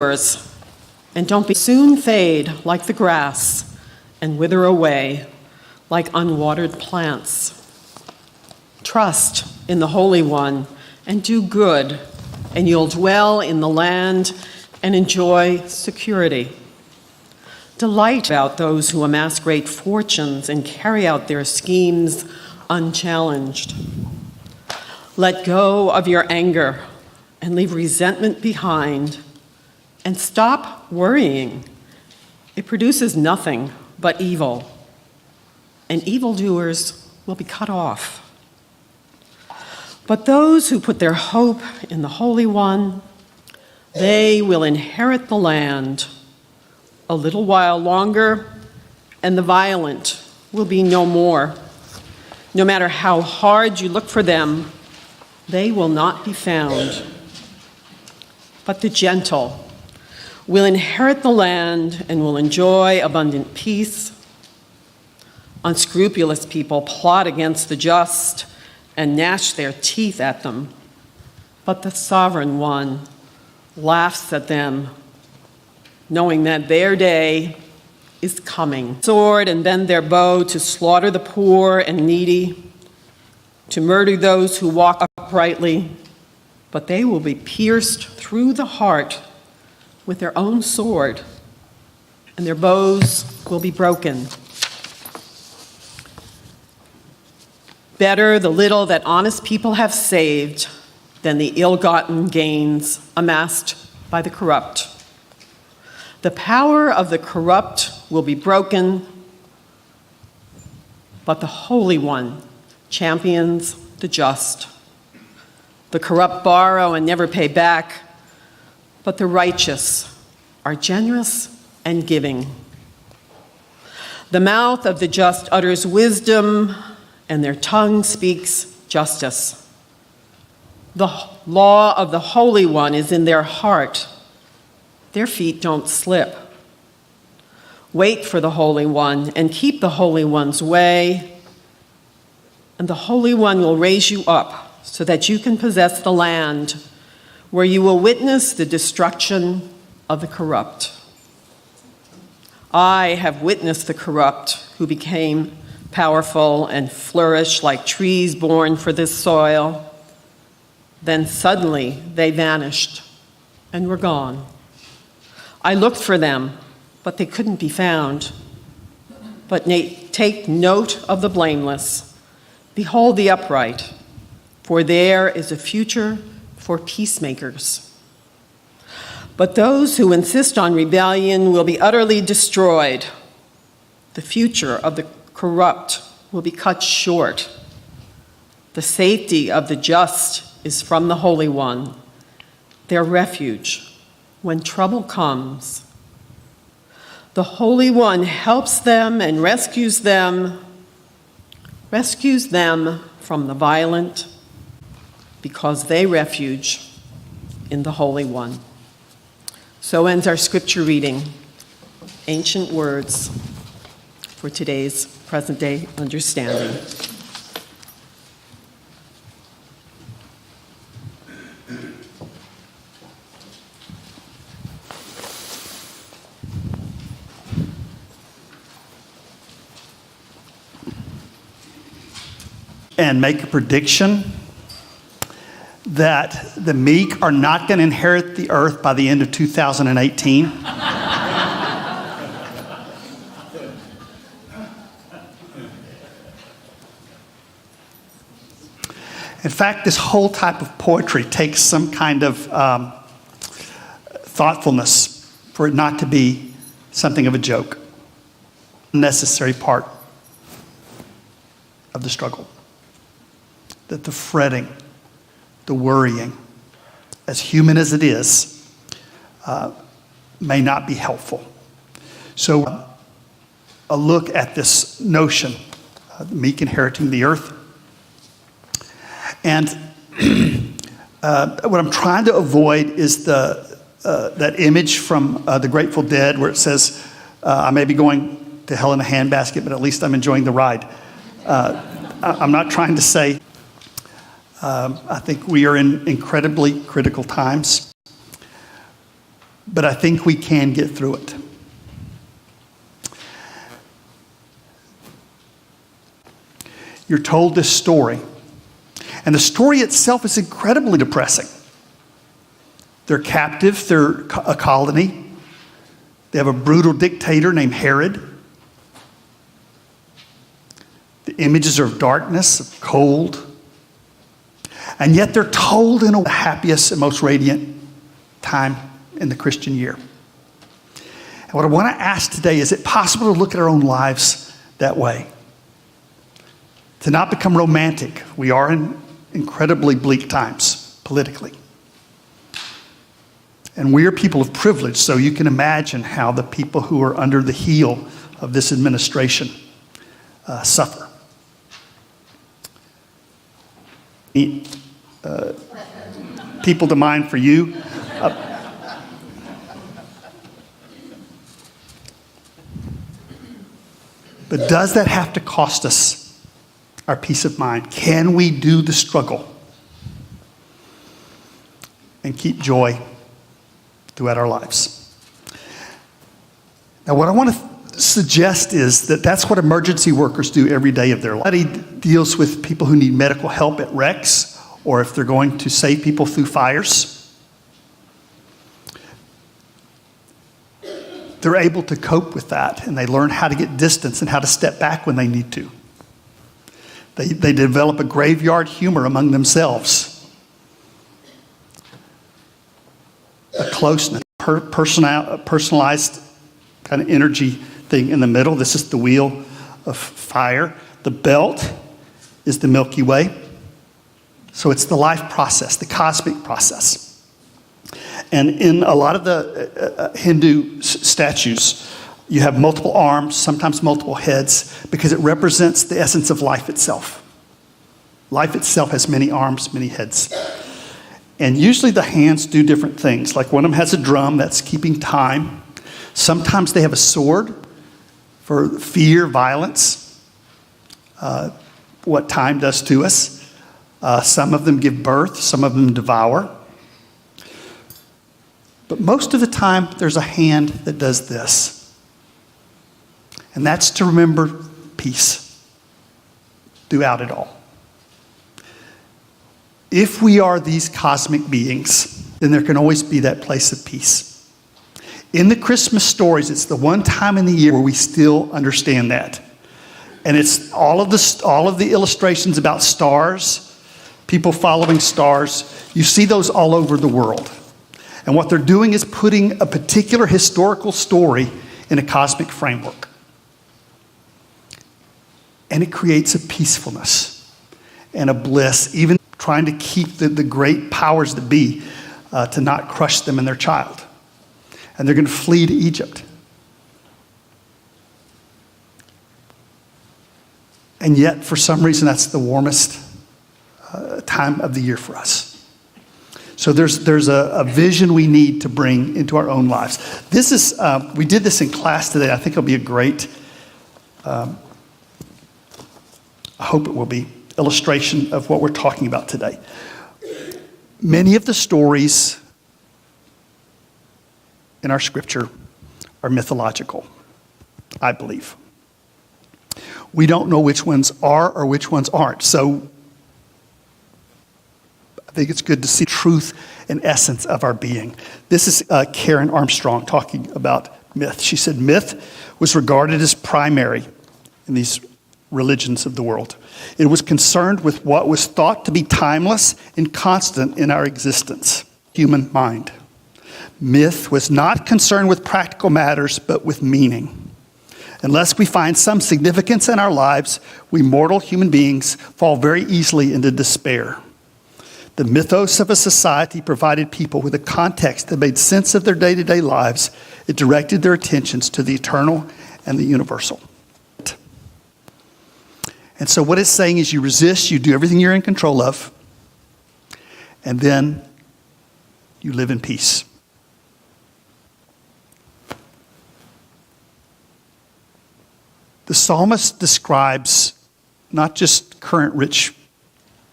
and don't be soon fade like the grass and wither away like unwatered plants. Trust in the Holy One and do good, and you'll dwell in the land and enjoy security. Delight about those who amass great fortunes and carry out their schemes unchallenged. Let go of your anger and leave resentment behind, and stop worrying. It produces nothing but evil, and evildoers will be cut off. But those who put their hope in the Holy One, they will inherit the land. A little while longer, and the violent will be no more. No matter how hard you look for them, they will not be found. But the gentle will inherit the land and will enjoy abundant peace. Unscrupulous people plot against the just and gnash their teeth at them, but the Sovereign One laughs at them, knowing that their day is coming. Sword and bend their bow to slaughter the poor and needy, to murder those who walk uprightly, but they will be pierced through the heart with their own sword, and their bows will be broken. Better the little that honest people have saved than the ill-gotten gains amassed by the corrupt. The power of the corrupt will be broken, but the Holy One champions the just. The corrupt borrow and never pay back, but the righteous are generous and giving. The mouth of the just utters wisdom, and their tongue speaks justice. The law of the Holy One is in their heart. Their feet don't slip. Wait for the Holy One and keep the Holy One's way, and the Holy One will raise you up so that you can possess the land where you will witness the destruction of the corrupt. I have witnessed the corrupt who became powerful and flourished like trees born for this soil. Then suddenly they vanished and were gone. I looked for them, but they couldn't be found. But take note of the blameless. Behold the upright, for there is a future for peacemakers. But those who insist on rebellion will be utterly destroyed. The future of the corrupt will be cut short. The safety of the just is from the Holy One, their refuge when trouble comes. The Holy One helps them and rescues them from the violent, because they refuge in the Holy One. So ends our scripture reading, ancient words for today's present-day understanding. And make a prediction that the meek are not going to inherit the earth by the end of 2018. In fact, this whole type of poetry takes some kind of thoughtfulness for it not to be something of a joke. Necessary part of the struggle. That the fretting, the worrying, as human as it is, may not be helpful. So a look at this notion, the meek inheriting the earth. And what I'm trying to avoid is that image from the Grateful Dead where it says, I may be going to hell in a handbasket, but at least I'm enjoying the ride. I'm not trying to say, I think we are in incredibly critical times. but I think we can get through it. You're told this story, and the story itself is incredibly depressing. They're captive, they're a colony. They have a brutal dictator named Herod. The images are of darkness, of cold. And yet they're told in the happiest and most radiant time in the Christian year. And what I want to ask today, is it possible to look at our own lives that way? To not become romantic. We are in incredibly bleak times politically. And we are people of privilege, so you can imagine how the people who are under the heel of this administration suffer. People to mind for you. But does that have to cost us our peace of mind? Can we do the struggle and keep joy throughout our lives? Now, what I want to suggest is that that's what emergency workers do every day of their life. He deals with people who need medical help at wrecks, or if they're going to save people through fires. They're able to cope with that, and they learn how to get distance and how to step back when they need to. They develop a graveyard humor among themselves. A closeness, personalized kind of energy thing in the middle. This is the wheel of fire. The belt is the Milky Way. So it's the life process, the cosmic process. And in a lot of the Hindu statues, you have multiple arms, sometimes multiple heads, because it represents the essence of life itself. Life itself has many arms, many heads. And usually the hands do different things. Like one of them has a drum that's keeping time. Sometimes they have a sword for fear, violence, what time does to us. Some of them give birth, some of them devour. But most of the time, there's a hand that does this. And that's to remember peace throughout it all. If we are these cosmic beings, then there can always be that place of peace. In the Christmas stories, it's the one time in the year where we still understand that. And it's all of the illustrations about stars, people following stars. You see those all over the world. And what they're doing is putting a particular historical story in a cosmic framework. And it creates a peacefulness and a bliss, even trying to keep the great powers that be to not crush them and their child. And they're going to flee to Egypt. And yet, for some reason, that's the warmest time of the year for us. So there's a vision we need to bring into our own lives. This is, we did this in class today. I think it'll be a great, I hope it will be, illustration of what we're talking about today. Many of the stories in our scripture are mythological, I believe. We don't know which ones are or which ones aren't. So I think it's good to see truth and essence of our being. This is Karen Armstrong talking about myth. She said myth was regarded as primary in these religions of the world. It was concerned with what was thought to be timeless and constant in our existence, human mind. Myth was not concerned with practical matters, but with meaning. Unless we find some significance in our lives, we mortal human beings fall very easily into despair. The mythos of a society provided people with a context that made sense of their day-to-day lives. It directed their attentions to the eternal and the universal. And so what it's saying is you resist, you do everything you're in control of, and then you live in peace. The psalmist describes not just current rich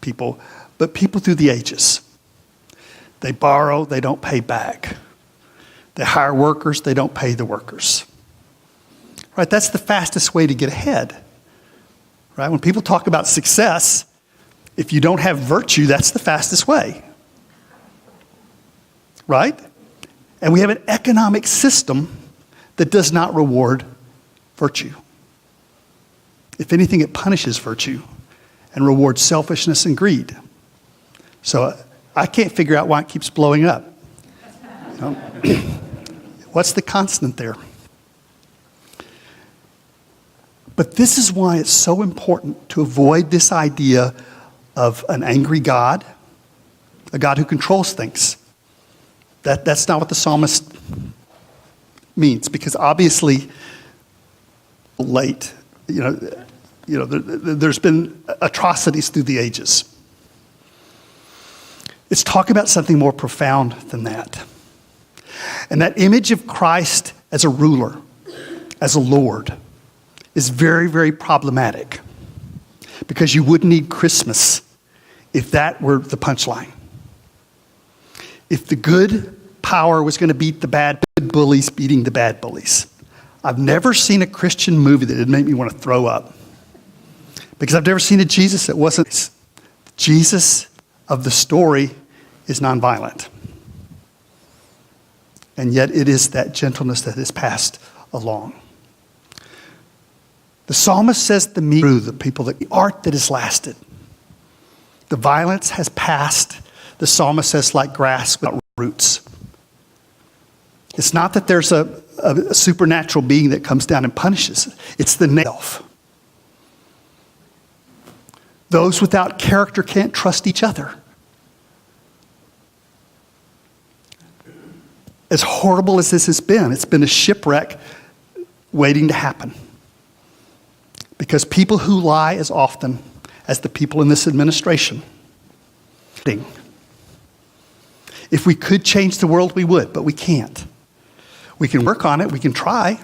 people, but people through the ages. They borrow, they don't pay back. They hire workers, they don't pay the workers. Right? That's the fastest way to get ahead. Right? When people talk about success, if you don't have virtue, that's the fastest way. Right? And we have an economic system that does not reward virtue. If anything, it punishes virtue and rewards selfishness and greed. So I can't figure out why it keeps blowing up. You know? What's the constant there? But this is why it's so important to avoid this idea of an angry God, a God who controls things. That's not what the psalmist means, because obviously, there's been atrocities through the ages. It's talking about something more profound than that. And that image of Christ as a ruler, as a Lord, is very, very problematic, because you wouldn't need Christmas if that were the punchline. If the good power was going to beat the bad, good bullies beating the bad bullies. I've never seen a Christian movie that didn't make me want to throw up, because I've never seen a Jesus that wasn't. Jesus of the story is nonviolent. And yet it is that gentleness that is passed along. The psalmist says the people, the art that has lasted. The violence has passed. The psalmist says, like grass without roots. It's not that there's a supernatural being that comes down and punishes. It's the self. Those without character can't trust each other. As horrible as this has been, it's been a shipwreck waiting to happen. Because people who lie as often as the people in this administration. If we could change the world, we would, but we can't. We can work on it, we can try.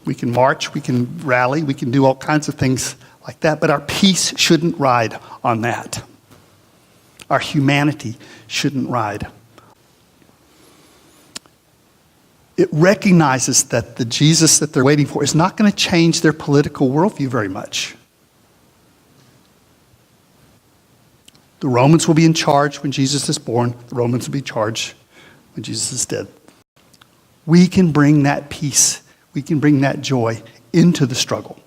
We can march, we can rally, we can do all kinds of things like that, but our peace shouldn't ride on that. Our humanity shouldn't ride. It recognizes that the Jesus that they're waiting for is not going to change their political worldview very much. The Romans will be in charge when Jesus is born. The Romans will be in charge when Jesus is dead. We can bring that peace, we can bring that joy into the struggle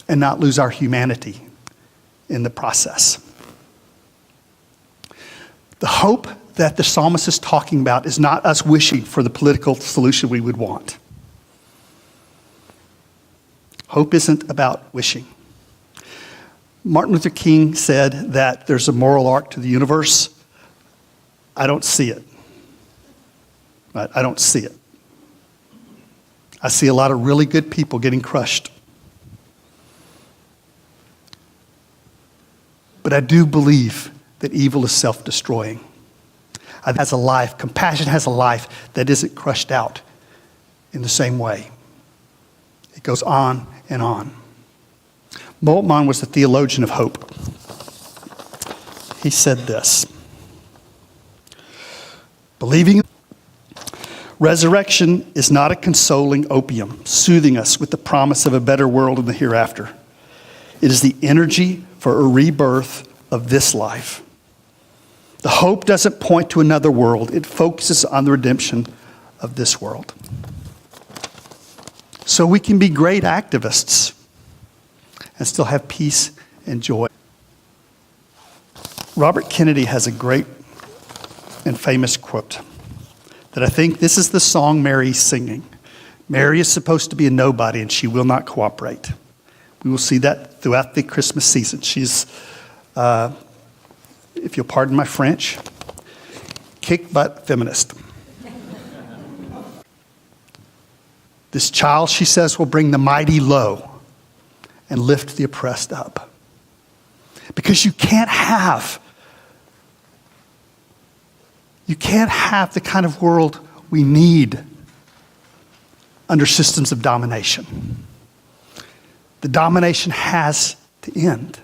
and not lose our humanity in the process. The hope that the psalmist is talking about is not us wishing for the political solution we would want. Hope isn't about wishing. Martin Luther King said that there's a moral arc to the universe. I don't see it. Right? I don't see it. I see a lot of really good people getting crushed. But I do believe that evil is self-destroying. It has a life. Compassion has a life that isn't crushed out in the same way. It goes on and on. Moltmann was the theologian of hope. He said this: believing resurrection is not a consoling opium, soothing us with the promise of a better world in the hereafter. It is the energy for a rebirth of this life. The hope doesn't point to another world. It focuses on the redemption of this world. So we can be great activists and still have peace and joy. Robert Kennedy has a great and famous quote that I think this is the song Mary's singing. Mary is supposed to be a nobody, and she will not cooperate. We will see that throughout the Christmas season. She's, if you'll pardon my French, kick butt feminist. This child, she says, will bring the mighty low and lift the oppressed up. Because you can't have the kind of world we need under systems of domination. The domination has to end.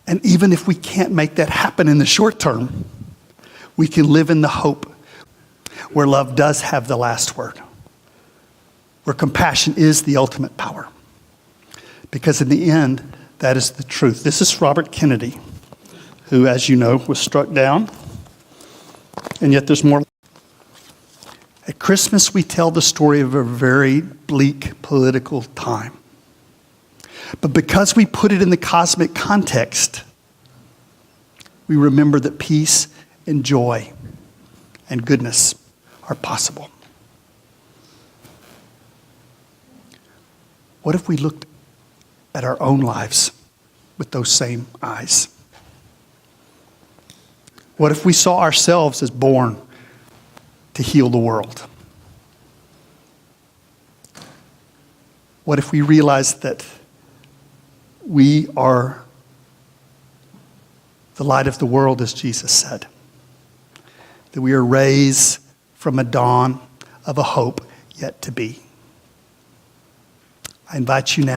And even if we can't make that happen in the short term, we can live in the hope where love does have the last word, where compassion is the ultimate power. Because in the end, that is the truth. This is Robert Kennedy, who, as you know, was struck down. And yet there's more. At Christmas, we tell the story of a very bleak political time. But because we put it in the cosmic context, we remember that peace and joy and goodness are possible. What if we looked at our own lives with those same eyes? What if we saw ourselves as born to heal the world? What if we realized that we are the light of the world, as Jesus said? That we are rays from a dawn of a hope yet to be. I invite you now